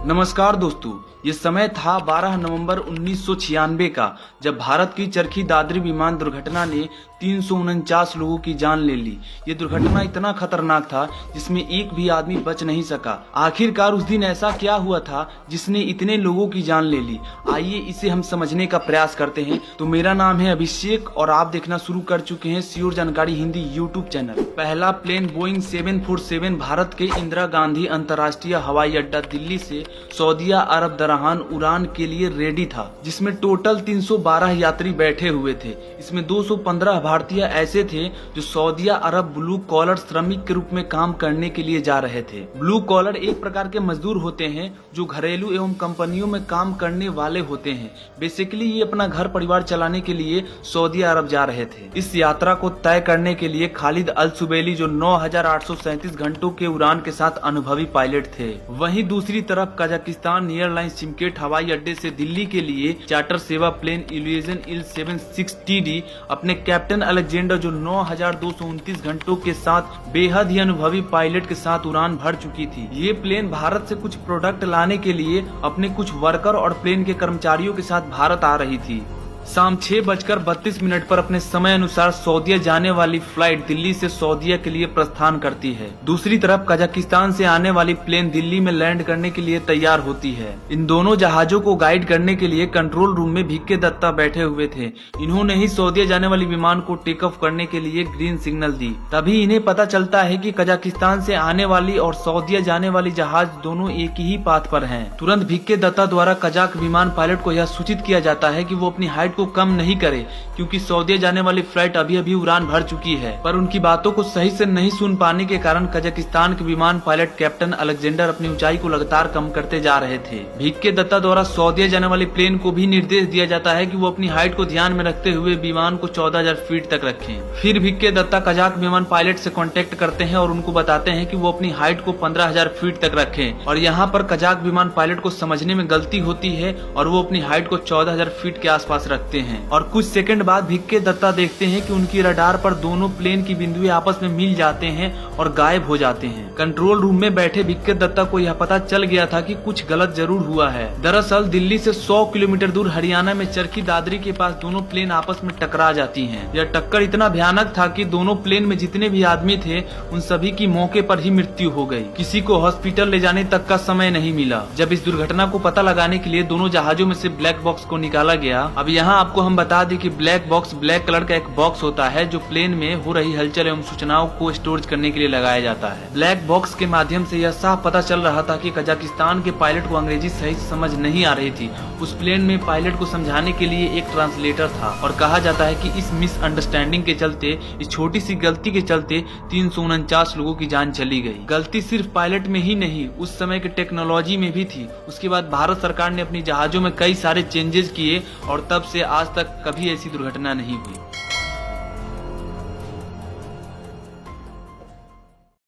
नमस्कार दोस्तों, ये समय था 12 नवंबर 1996 का, जब भारत की चरखी दादरी विमान दुर्घटना ने 349 लोगों की जान ले ली। ये दुर्घटना इतना खतरनाक था जिसमें एक भी आदमी बच नहीं सका। आखिरकार उस दिन ऐसा क्या हुआ था जिसने इतने लोगों की जान ले ली? आइए इसे हम समझने का प्रयास करते हैं। तो मेरा नाम है अभिषेक और आप देखना शुरू कर चुके हैं श्योर जानकारी हिंदी यूट्यूब चैनल। पहला प्लेन बोइंग 747 भारत के इंदिरा गांधी अंतर्राष्ट्रीय हवाई अड्डा दिल्ली से सऊदीया अरब दरहान उड़ान के लिए रेडी था, जिसमें टोटल 312 यात्री बैठे हुए थे। इसमें 215 भारतीय ऐसे थे जो सऊदीया अरब ब्लू कॉलर श्रमिक के रूप में काम करने के लिए जा रहे थे। ब्लू कॉलर एक प्रकार के मजदूर होते हैं जो घरेलू एवं कंपनियों में काम करने वाले होते हैं। बेसिकली ये अपना घर परिवार चलाने के लिए सऊदी अरब जा रहे थे। इस यात्रा को तय करने के लिए खालिद अल सुबैली जो 9,837 घंटों के उड़ान के साथ अनुभवी पायलट थे। वहीं दूसरी तरफ कजाकिस्तान एयरलाइंस चिमकेट हवाई अड्डे से दिल्ली के लिए चार्टर सेवा प्लेन इल्यूजन IL-76TD अपने कैप्टन अलेक्जेंडर जो 9,229 घंटों के साथ बेहद ही अनुभवी पायलट के साथ उड़ान भर चुकी थी। ये प्लेन भारत से कुछ प्रोडक्ट लाने के लिए अपने कुछ वर्कर और प्लेन के कर्मचारियों के साथ भारत आ रही थी। शाम 6:32 पर अपने समय अनुसार सऊदीया जाने वाली फ्लाइट दिल्ली से सऊदीया के लिए प्रस्थान करती है। दूसरी तरफ कजाकिस्तान से आने वाली प्लेन दिल्ली में लैंड करने के लिए तैयार होती है। इन दोनों जहाजों को गाइड करने के लिए कंट्रोल रूम में भिक्के दत्ता बैठे हुए थे। इन्होंने ही सऊदीया जाने वाली विमान को टेक ऑफ करने के लिए ग्रीन सिग्नल दी। तभी इन्हें पता चलता है कि कजाकिस्तान से आने वाली और सऊदीया जाने वाली जहाज दोनों एक ही पाथ पर हैं। तुरंत भिक्के दत्ता द्वारा कजाक विमान पायलट को यह सूचित किया जाता है कि वो अपनी हाइट को कम नहीं करे, क्योंकि सऊदीया जाने वाली फ्लाइट अभी अभी उड़ान भर चुकी है। पर उनकी बातों को सही से नहीं सुन पाने के कारण कजाकिस्तान के विमान पायलट कैप्टन अलेक्जेंडर अपनी ऊंचाई को लगातार कम करते जा रहे थे। भिक्के दत्ता द्वारा सऊदीया जाने वाली प्लेन को भी निर्देश दिया जाता है कि वो अपनी हाइट को ध्यान में रखते हुए विमान को 14,000 फीट तक रखें। फिर भिक्के दत्ता कजाक विमान पायलट से कांटेक्ट करते हैं और उनको बताते हैं कि वो अपनी हाइट को 15,000 फीट तक रखें। और यहाँ पर कजाक विमान पायलट को समझने में गलती होती है और वो अपनी हाइट को 14,000 फीट के आसपास रखते हैं। और कुछ सेकंड बाद भिक्के दत्ता देखते हैं कि उनकी रडार पर दोनों प्लेन की बिंदुएं आपस में मिल जाते हैं और गायब हो जाते हैं। कंट्रोल रूम में बैठे भिक्के दत्ता को यह पता चल गया था कि कुछ गलत जरूर हुआ है। दरअसल दिल्ली से 100 किलोमीटर दूर हरियाणा में चरखी दादरी के पास दोनों प्लेन आपस में टकरा जाती हैं। यह टक्कर इतना भयानक था कि दोनों प्लेन में जितने भी आदमी थे उन सभी की मौके पर ही मृत्यु हो गई। किसी को हॉस्पिटल ले जाने तक का समय नहीं मिला। जब इस दुर्घटना को पता लगाने के लिए दोनों जहाजों में से ब्लैक बॉक्स को निकाला गया। अब यहाँ आपको हम बता दें कि ब्लैक बॉक्स ब्लैक कलर का एक बॉक्स होता है जो प्लेन में हो रही हलचल एवं सूचनाओं को स्टोर करने के लिए लगाया जाता है। ब्लैक बॉक्स के माध्यम से यह साफ पता चल रहा था कि कजाकिस्तान के पायलट को अंग्रेजी सही समझ नहीं आ रही थी। उस प्लेन में पायलट को समझाने के लिए एक ट्रांसलेटर था और कहा जाता है कि इस मिसअंडरस्टैंडिंग के चलते, इस छोटी सी गलती के चलते 349 लोगों की जान चली गई। गलती सिर्फ पायलट में ही नहीं, उस समय के टेक्नोलॉजी में भी थी। उसके बाद भारत सरकार ने अपनी जहाजों में कई सारे चेंजेस किए और तब से आज तक कभी ऐसी दुर्घटना नहीं हुई।